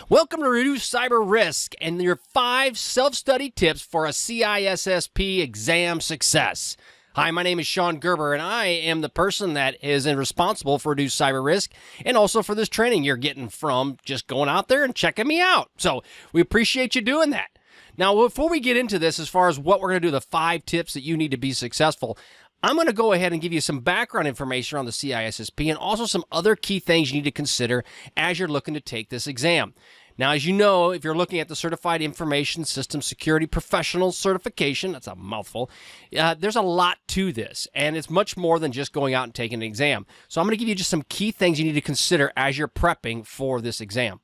Welcome to Reduce Cyber Risk and your 5 self-study tips for a CISSP exam success. Hi, my name is Sean Gerber, and I am the person that is responsible for Reduce Cyber Risk and also for this training you're getting from just going out there and checking me out. So we appreciate you doing that. Now, before we get into this, as far as what we're going to do, the 5 tips that you need to be successful, I'm going to go ahead and give you some background information on the CISSP and also some other key things you need to consider as you're looking to take this exam. Now, as you know, if you're looking at the Certified Information System Security Professional certification, that's a mouthful, there's a lot to this, and it's much more than just going out and taking an exam. So I'm going to give you just some key things you need to consider as you're prepping for this exam.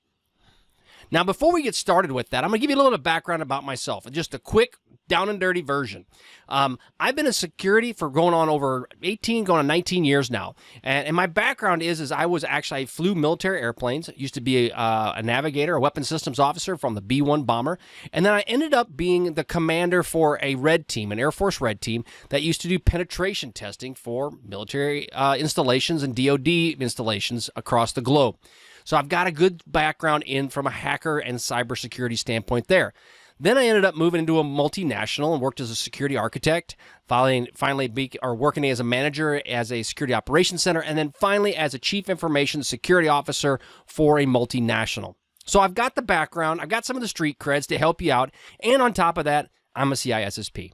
Now, before we get started with that, I'm going to give you a little bit of background about myself, just a quick down and dirty version. I've been in security for going on over 18, going on 19 years now. And my background is I flew military airplanes, used to be a navigator, a weapons systems officer from the B-1 bomber. And then I ended up being the commander for a red team, an Air Force red team that used to do penetration testing for military installations and DoD installations across the globe. So I've got a good background from a hacker and cybersecurity standpoint there. Then I ended up moving into a multinational and worked as a security architect, working as a manager as a security operations center, and then finally as a chief information security officer for a multinational. So I've got the background, I've got some of the street creds to help you out, and on top of that, I'm a CISSP.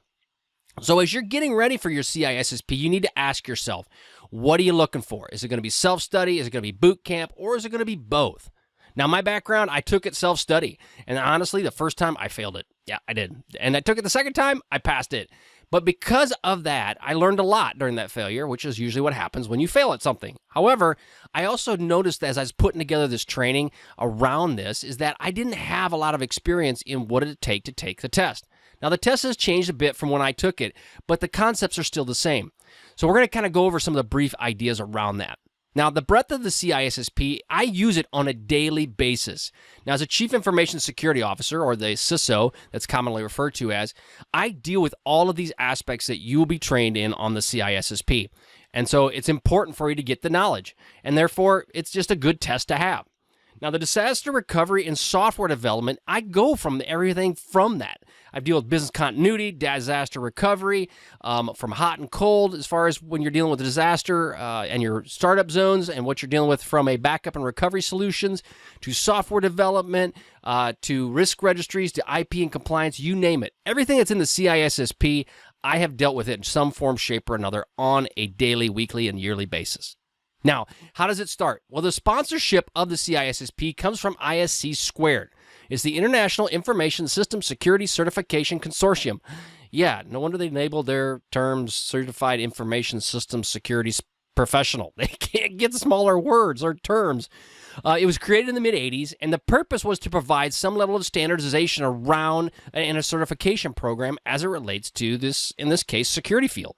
So as you're getting ready for your CISSP, you need to ask yourself, what are you looking for? Is it going to be self-study? Is it going to be boot camp? Or is it going to be both? Now, my background, I took it self-study. And honestly, the first time, I failed it. Yeah, I did. And I took it the second time, I passed it. But because of that, I learned a lot during that failure, which is usually what happens when you fail at something. However, I also noticed as I was putting together this training around this, is that I didn't have a lot of experience in what it'd take to take the test. Now, the test has changed a bit from when I took it, but the concepts are still the same. So we're going to kind of go over some of the brief ideas around that. Now, the breadth of the CISSP, I use it on a daily basis. Now, as a Chief Information Security Officer, or the CISO, that's commonly referred to as, I deal with all of these aspects that you will be trained in on the CISSP. And so it's important for you to get the knowledge, and therefore, it's just a good test to have. Now, the disaster recovery and software development, I go from everything from that. I deal with business continuity, disaster recovery, from hot and cold, as far as when you're dealing with a disaster and your startup zones and what you're dealing with from a backup and recovery solutions, to software development, to risk registries, to IP and compliance, you name it. Everything that's in the CISSP, I have dealt with it in some form, shape, or another on a daily, weekly, and yearly basis. Now, how does it start? Well, the sponsorship of the CISSP comes from ISC Squared. It's the International Information System Security Certification Consortium. Yeah, no wonder they labeled their terms Certified Information System Security Professional. They can't get smaller words or terms. It was created in the mid-'80s, and the purpose was to provide some level of standardization around in a certification program as it relates to this, in this case, security field.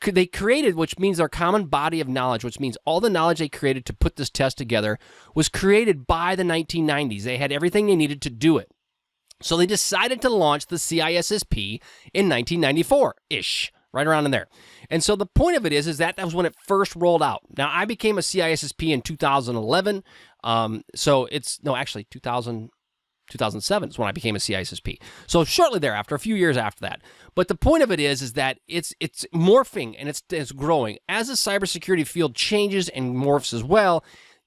They created, which means their common body of knowledge, which means all the knowledge they created to put this test together was created by the 1990s. They had everything they needed to do it. So they decided to launch the CISSP in 1994-ish, right around in there. And so the point of it is that was when it first rolled out. Now, I became a CISSP in 2011. So it's, no, actually 2007 is when I became a CISSP. So shortly thereafter, a few years after that. But the point of it is that it's morphing and it's growing. As the cybersecurity field changes and morphs as well,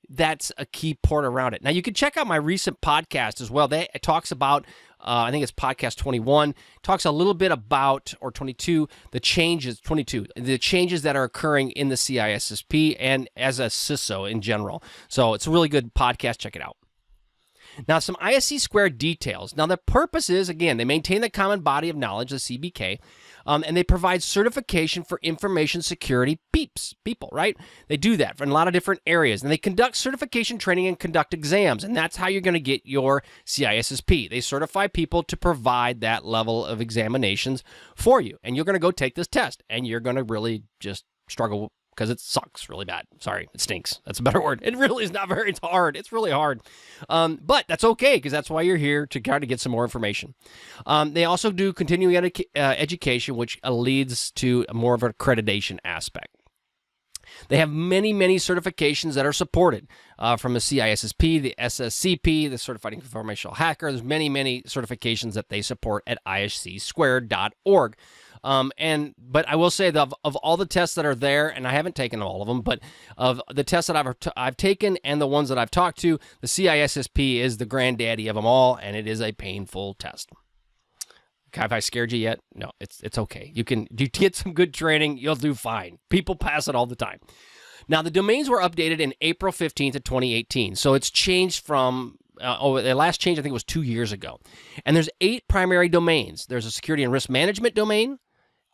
that's a key part around it. Now, you can check out my recent podcast as well. It talks about, I think it's podcast 21, talks a little bit about, or 22, the changes that are occurring in the CISSP and as a CISO in general. So it's a really good podcast. Check it out. Now, some ISC Squared details. Now, the purpose is, again, they maintain the common body of knowledge, the CBK, and they provide certification for information security people, right? They do that in a lot of different areas, and they conduct certification training and conduct exams, and that's how you're going to get your CISSP. They certify people to provide that level of examinations for you, and you're going to go take this test, and you're going to really just struggle because it sucks really bad. Sorry, it stinks. That's a better word. It really is not very, it's hard. It's really hard. But that's okay, because that's why you're here, to try to get some more information. They also do continuing education, which leads to more of an accreditation aspect. They have many, many certifications that are supported from the CISSP, the SSCP, the Certified Informational Hacker. There's many, many certifications that they support at iscsquared.org. But I will say that of all the tests that are there, and I haven't taken all of them, but of the tests that I've taken and the ones that I've talked to, the CISSP is the granddaddy of them all, and it is a painful test. Have I scared you yet? No, it's okay. You get some good training, you'll do fine. People pass it all the time. Now, the domains were updated in April 15th of 2018, so it's changed from the last change I think was 2 years ago. And there's 8 primary domains. There's a security and risk management domain,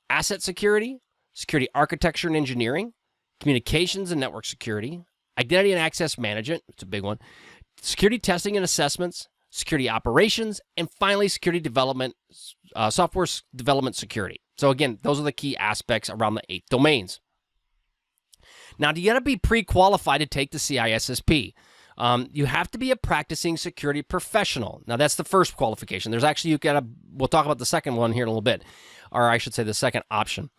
asset security, security architecture and engineering, communications and network security, identity and access management, it's a big one, security testing and assessments, security operations, and finally security development, software development security. So again, those are the key aspects around the 8 domains. Now, you got to be pre-qualified to take the CISSP. You have to be a practicing security professional. Now, that's the first qualification. There's actually, we'll talk about the second one here in a little bit, or I should say the second option.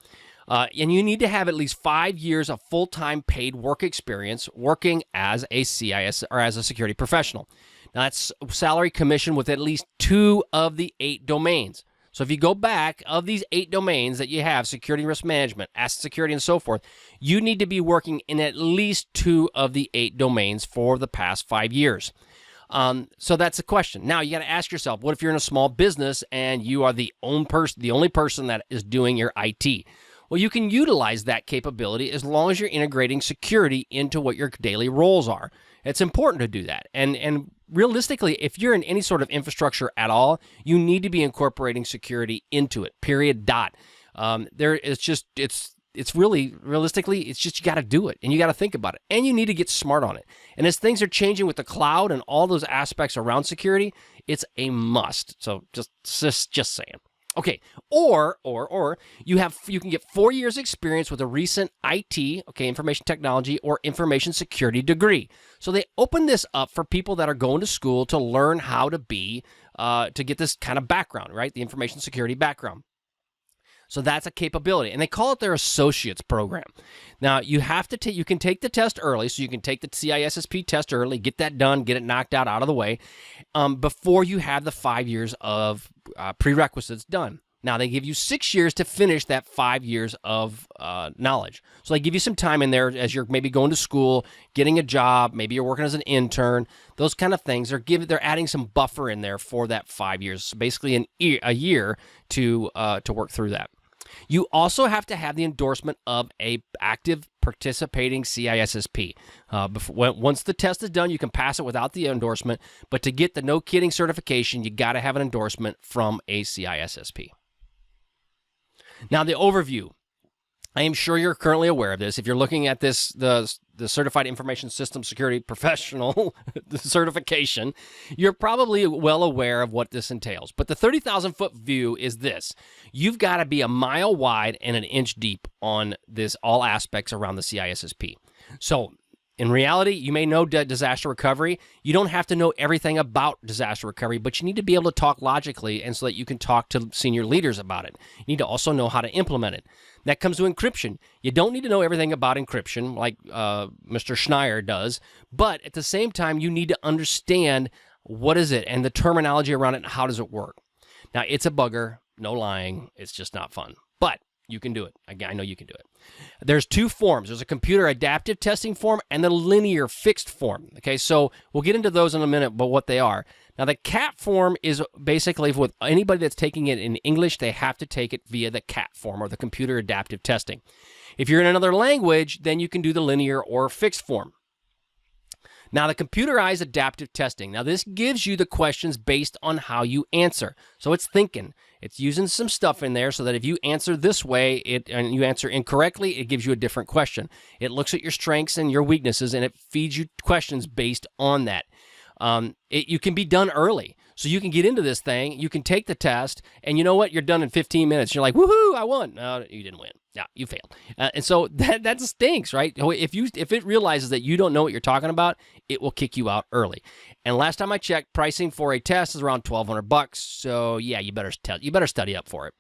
And you need to have at least 5 years of full-time paid work experience working as a CIS or as a security professional. Now, that's salary commission with at least 2 of the 8 domains. So if you go back, of these 8 domains that you have, security and risk management, asset security, and so forth, you need to be working in at least 2 of the 8 domains for the past 5 years. So that's the question. Now, you got to ask yourself, what if you're in a small business and you are the only person that is doing your IT? Well, you can utilize that capability as long as you're integrating security into what your daily roles are. It's important to do that. And realistically, if you're in any sort of infrastructure at all, you need to be incorporating security into it, period, dot. It's really, realistically, it's just you got to do it, and you got to think about it, and you need to get smart on it. And as things are changing with the cloud and all those aspects around security, it's a must. So just saying. Okay, or you can get 4 years experience with a recent IT, information technology or information security degree. So they open this up for people that are going to school to learn how to to get this kind of background, right? The information security background. So that's a capability, and they call it their associates program. Now, you can take the test early, so you can take the CISSP test early, get that done, get it knocked out of the way, before you have the 5 years of prerequisites done. Now, they give you 6 years to finish that 5 years of knowledge. So they give you some time in there as you're maybe going to school, getting a job, maybe you're working as an intern, those kind of things. They're adding some buffer in there for that 5 years, so basically a year to work through that. You also have to have the endorsement of a active participating CISSP. Once the test is done, you can pass it without the endorsement, but to get the no kidding certification, you got to have an endorsement from a CISSP. Now, the overview. I am sure you're currently aware of this. If you're looking at this, the Certified Information System Security Professional certification, you're probably well aware of what this entails. But the 30,000-foot view is this. You've got to be a mile wide and an inch deep on all aspects around the CISSP. So, in reality, you may know disaster recovery. You don't have to know everything about disaster recovery, but you need to be able to talk logically and so that you can talk to senior leaders about it. You need to also know how to implement it. That comes to encryption. You don't need to know everything about encryption like Mr. Schneier does, but at the same time, you need to understand what is it and the terminology around it and how does it work. Now, it's a bugger, no lying. It's just not fun, but you can do it. I know you can do it. There's 2 forms. There's a computer adaptive testing form and the linear fixed form. Okay, so we'll get into those in a minute, but what they are. Now, the CAT form is basically with anybody that's taking it in English, they have to take it via the CAT form or the computer adaptive testing. If you're in another language, then you can do the linear or fixed form. Now, the computerized adaptive testing. Now, this gives you the questions based on how you answer. So it's thinking. It's using some stuff in there so that if you answer this way and you answer incorrectly, it gives you a different question. It looks at your strengths and your weaknesses, and it feeds you questions based on that. You can be done early. So you can get into this thing, you can take the test, and you know what? You're done in 15 minutes. You're like, woohoo, I won. No, you didn't win. Yeah, you failed. And so that stinks, right? If it realizes that you don't know what you're talking about, it will kick you out early. And last time I checked, pricing for a test is around $1,200. So yeah, you better study up for it.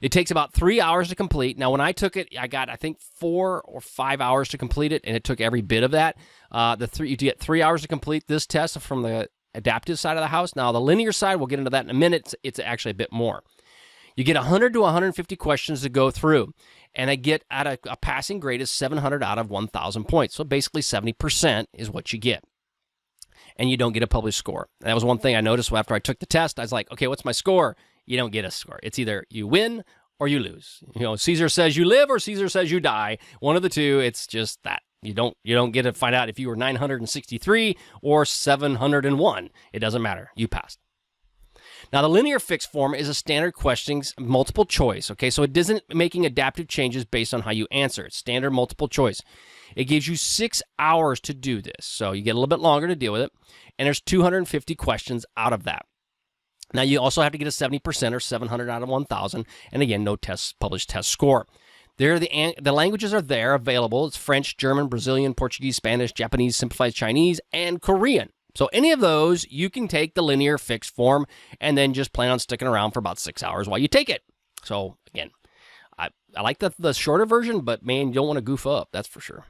It takes about 3 hours to complete. Now, when I took it, I got, I think, 4 or 5 hours to complete it, and it took every bit of that. You get 3 hours to complete this test from the adaptive side of the house. Now, the linear side, we'll get into that in a minute. It's actually a bit more. You get 100 to 150 questions to go through, and I get at a passing grade is 700 out of 1,000 points. So basically 70% is what you get. And you don't get a published score. That was one thing I noticed after I took the test. I was like, okay, what's my score? You don't get a score. It's either you win or you lose. You know, Caesar says you live or Caesar says you die. One of the two. It's just that. You don't get to find out if you were 963 or 701. It doesn't matter. You passed. Now, the linear fixed form is a standard questions multiple choice, okay? So it isn't making adaptive changes based on how you answer. It's standard multiple choice. It gives you 6 hours to do this, so you get a little bit longer to deal with it, and there's 250 questions out of that. Now, you also have to get a 70% or 700 out of 1,000, and again, no published test score. The languages are there, available. It's French, German, Brazilian, Portuguese, Spanish, Japanese, simplified Chinese, and Korean. So any of those, you can take the linear fixed form and then just plan on sticking around for about 6 hours while you take it. So again, I like the shorter version, but man, you don't want to goof up, that's for sure.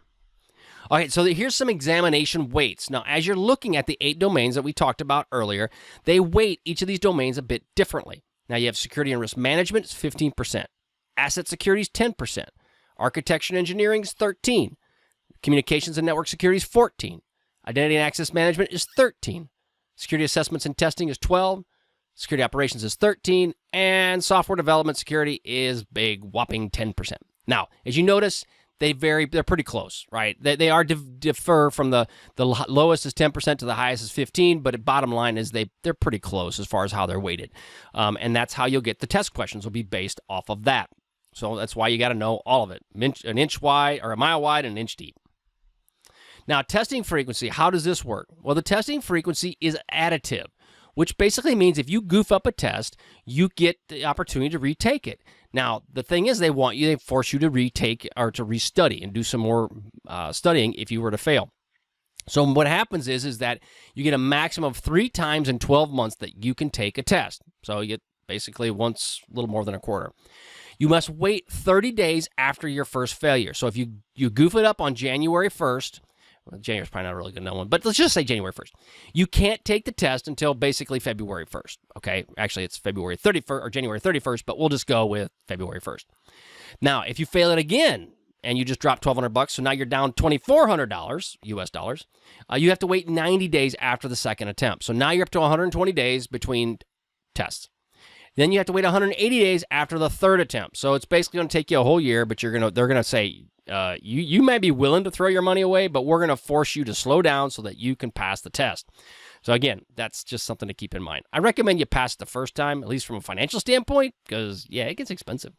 All right, so here's some examination weights. Now, as you're looking at the 8 domains that we talked about earlier, they weight each of these domains a bit differently. Now, you have security and risk management is 15%. Asset security is 10%. Architecture and engineering is 13%. Communications and network security is 14%. Identity and access management is 13%. Security assessments and testing is 12%. Security operations is 13%. And software development security is big, whopping 10%. Now, as you notice, they vary. They're pretty close, right? They are differ from the lowest is 10% to the highest is 15%, but bottom line is they're pretty close as far as how they're weighted. And that's how you'll get the test questions will be based off of that. So that's why you got to know all of it. An inch wide or a mile wide and an inch deep. Now, testing frequency, how does this work? Well, the testing frequency is additive, which basically means if you goof up a test, you get the opportunity to retake it. Now, the thing is they force you to retake or to restudy and do some more studying if you were to fail. So what happens is that you get a maximum of 3 times in 12 months that you can take a test. So you get basically once, a little more than a quarter. You must wait 30 days after your first failure. So if you goof it up on January 1st, well, January's probably not a really good one, but let's just say January 1st. You can't take the test until basically February 1st, okay? Actually, it's February 31st or January 31st, but we'll just go with February 1st. Now, if you fail it again and you just dropped $1,200, so now you're down $2,400 US dollars, you have to wait 90 days after the second attempt. So now you're up to 120 days between tests. Then you have to wait 180 days after the third attempt. So it's basically going to take you a whole year, but they're going to say, you may be willing to throw your money away, but we're going to force you to slow down so that you can pass the test. So again, that's just something to keep in mind. I recommend you pass it the first time, at least from a financial standpoint, because, yeah, it gets expensive.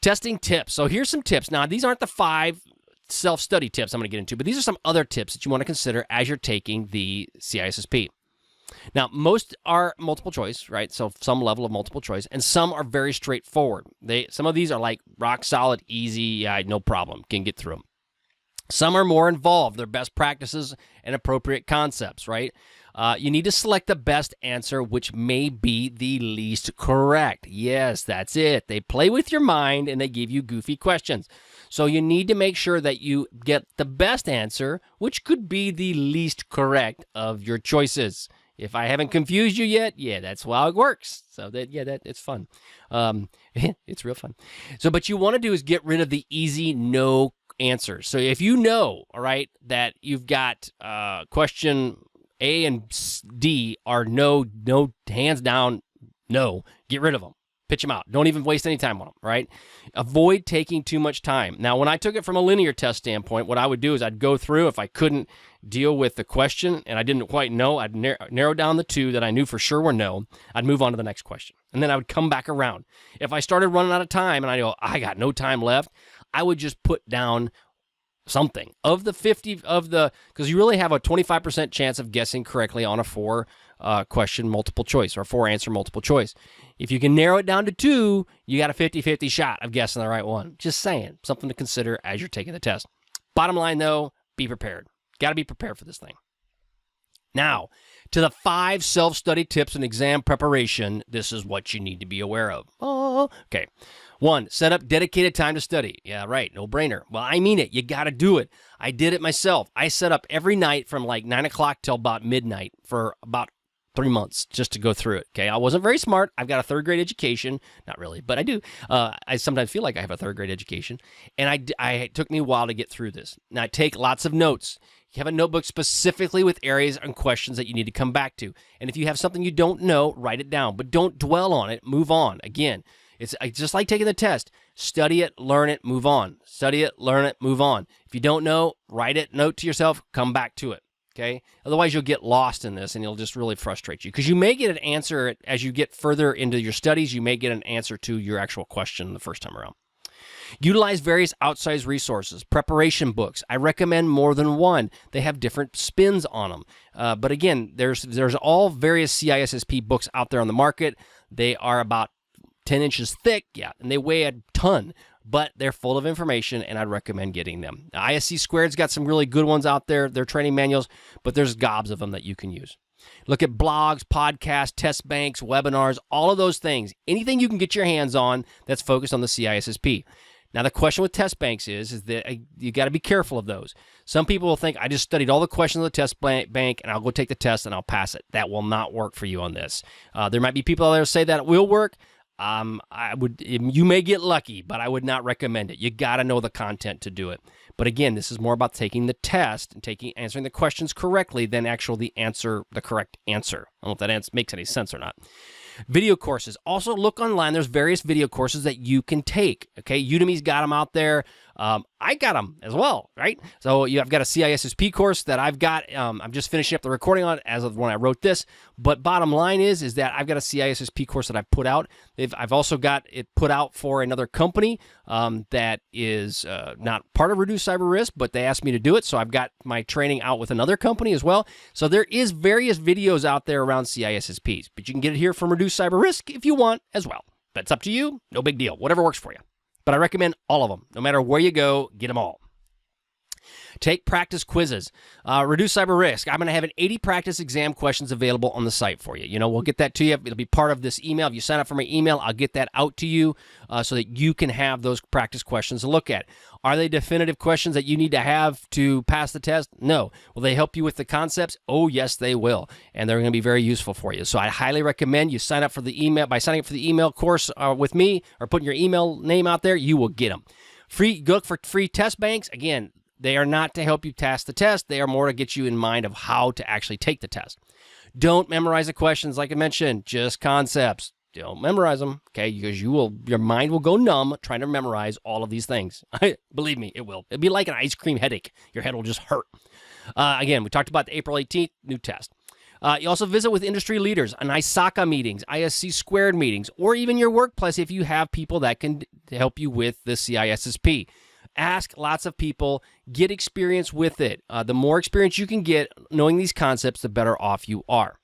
Testing tips. So here's some tips. Now, these aren't the 5 self-study tips I'm going to get into, but these are some other tips that you want to consider as you're taking the CISSP. Now, most are multiple choice, right? So some level of multiple choice, and some are very straightforward. Some of these are like rock solid, easy, no problem, can get through them. Some are more involved. They're best practices and appropriate concepts, right? You need to select the best answer, which may be the least correct. Yes, that's it. They play with your mind and they give you goofy questions. So you need to make sure that you get the best answer, which could be the least correct of your choices. If I haven't confused you yet, yeah, that's how it works. So it's fun. It's real fun. So, but you want to do is get rid of the easy no answers. So if you know, all right, that you've got question A and D are no, hands down, no, get rid of them. Pitch them out. Don't even waste any time on them, right? Avoid taking too much time. Now, when I took it from a linear test standpoint, what I would do is I'd go through. If I couldn't deal with the question and I didn't quite know, I'd narrow down the 2 that I knew for sure were no. I'd move on to the next question. And then I would come back around. If I started running out of time and I go, I got no time left, I would just put down something. Of the 50, because you really have a 25% chance of guessing correctly on a 4 question multiple choice or 4 answer multiple choice. If you can narrow it down to 2, you got a 50-50 shot of guessing the right one. Just saying, something to consider as you're taking the test. Bottom line, though, be prepared. Got to be prepared for this thing. Now, to the 5 self-study tips in exam preparation, this is what you need to be aware of. Oh, okay. 1, set up dedicated time to study. Yeah, right. No brainer. Well, I mean it. You got to do it. I did it myself. I set up every night from like 9 o'clock till about midnight for about 3 months just to go through it. Okay. I wasn't very smart. I've got a 3rd grade education. Not really, but I do. I sometimes feel like I have a 3rd grade education. And it took me a while to get through this. Now, take lots of notes. You have a notebook specifically with areas and questions that you need to come back to. And if you have something you don't know, write it down, but don't dwell on it. Move on. Again, it's just like taking the test. Study it, learn it, move on. Study it, learn it, move on. If you don't know, write it, note to yourself, come back to it. Okay? Otherwise, you'll get lost in this and it'll just really frustrate you because you may get an answer as you get further into your studies. You may get an answer to your actual question the first time around. Utilize various outside resources, preparation books. I recommend more than one. They have different spins on them. But again, there's all various CISSP books out there on the market. They are about 10 inches thick, yeah, and they weigh a ton, but they're full of information, and I'd recommend getting them. Now, ISC Squared's got some really good ones out there. They're training manuals, but there's gobs of them that you can use. Look at blogs, podcasts, test banks, webinars, all of those things. Anything you can get your hands on that's focused on the CISSP. Now, the question with test banks is that you got to be careful of those. Some people will think, I just studied all the questions on the test bank, and I'll go take the test, and I'll pass it. That will not work for you on this. There might be people out there who say that it will work. You may get lucky, but I would not recommend it. You got to know the content to do it. But again, this is more about taking the test and answering the questions correctly than the correct answer. I don't know if that makes any sense or not. Video courses. Also look online. There's various video courses that you can take. Okay, Udemy's got them out there. I got them as well, right? So I've got a CISSP course that I've got. I'm just finishing up the recording on it as of when I wrote this. But bottom line is that I've got a CISSP course that I put out. I've also got it put out for another company that is not part of Reduce Cyber Risk, but they asked me to do it. So I've got my training out with another company as well. So there is various videos out there around CISSPs, but you can get it here from Reduce Cyber Risk if you want as well. That's up to you. No big deal. Whatever works for you. But I recommend all of them. No matter where you go, get them all. Take practice quizzes. Reduce Cyber Risk. I'm going to have an 80 practice exam questions available on the site for you. We'll get that to you. It'll be part of this email. If you sign up for my email, I'll get that out to you so that you can have those practice questions to look at. Are they definitive questions that you need to have to pass the test? No. Will they help you with the concepts? Oh, yes, they will. And they're going to be very useful for you. So I highly recommend you sign up for the email. By signing up for the email course with me or putting your email name out there, you will get them. Look for free test banks. Again, they are not to help you pass the test. They are more to get you in mind of how to actually take the test. Don't memorize the questions like I mentioned, just concepts. Don't memorize them, okay? Because your mind will go numb trying to memorize all of these things. Believe me, it will. It'll be like an ice cream headache. Your head will just hurt. Again, we talked about the April 18th, new test. You also visit with industry leaders on ISACA meetings, ISC Squared meetings, or even your workplace if you have people that can help you with the CISSP. Ask lots of people, get experience with it. The more experience you can get knowing these concepts, the better off you are.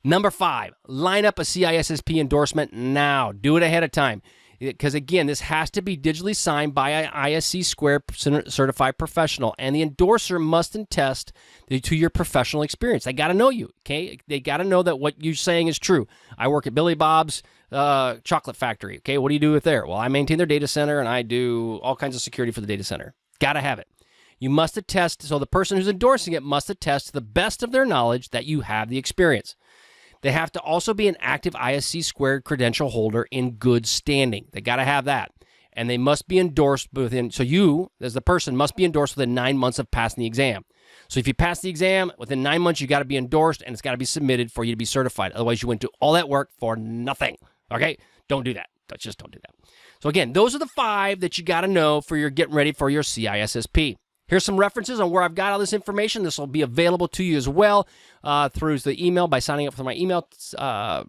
Number 5, line up a CISSP endorsement now. Do it ahead of time. Because again, this has to be digitally signed by an ISC Squared certified professional, and the endorser must attest to your professional experience. They got to know you, okay? They got to know that what you're saying is true. I work at Billy Bob's chocolate factory, okay? What do you do with there? Well, I maintain their data center, and I do all kinds of security for the data center. Got to have it. You must attest, so the person who's endorsing it must attest to the best of their knowledge that you have the experience. They have to also be an active ISC Squared credential holder in good standing. They got to have that. And they must be endorsed so you, as the person, must be endorsed within 9 months of passing the exam. So if you pass the exam, within 9 months, you got to be endorsed, and it's got to be submitted for you to be certified. Otherwise, you went to all that work for nothing. Okay? Don't do that. Just don't do that. So again, those are the 5 that you got to know for your getting ready for your CISSP. Here's some references on where I've got all this information. This will be available to you as well through the email by signing up for my email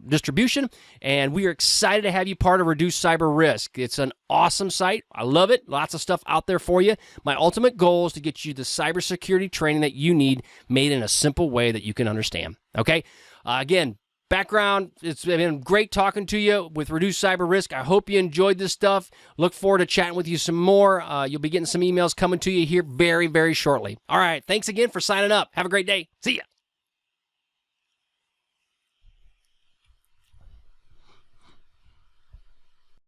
distribution. And we are excited to have you part of Reduce Cyber Risk. It's an awesome site. I love it. Lots of stuff out there for you. My ultimate goal is to get you the cybersecurity training that you need made in a simple way that you can understand. Okay? Again, background, it's been great talking to you with Reduce Cyber Risk. I hope you enjoyed this stuff. Look forward to chatting with you some more. You'll be getting some emails coming to you here very, very shortly. All right. Thanks again for signing up. Have a great day. See ya.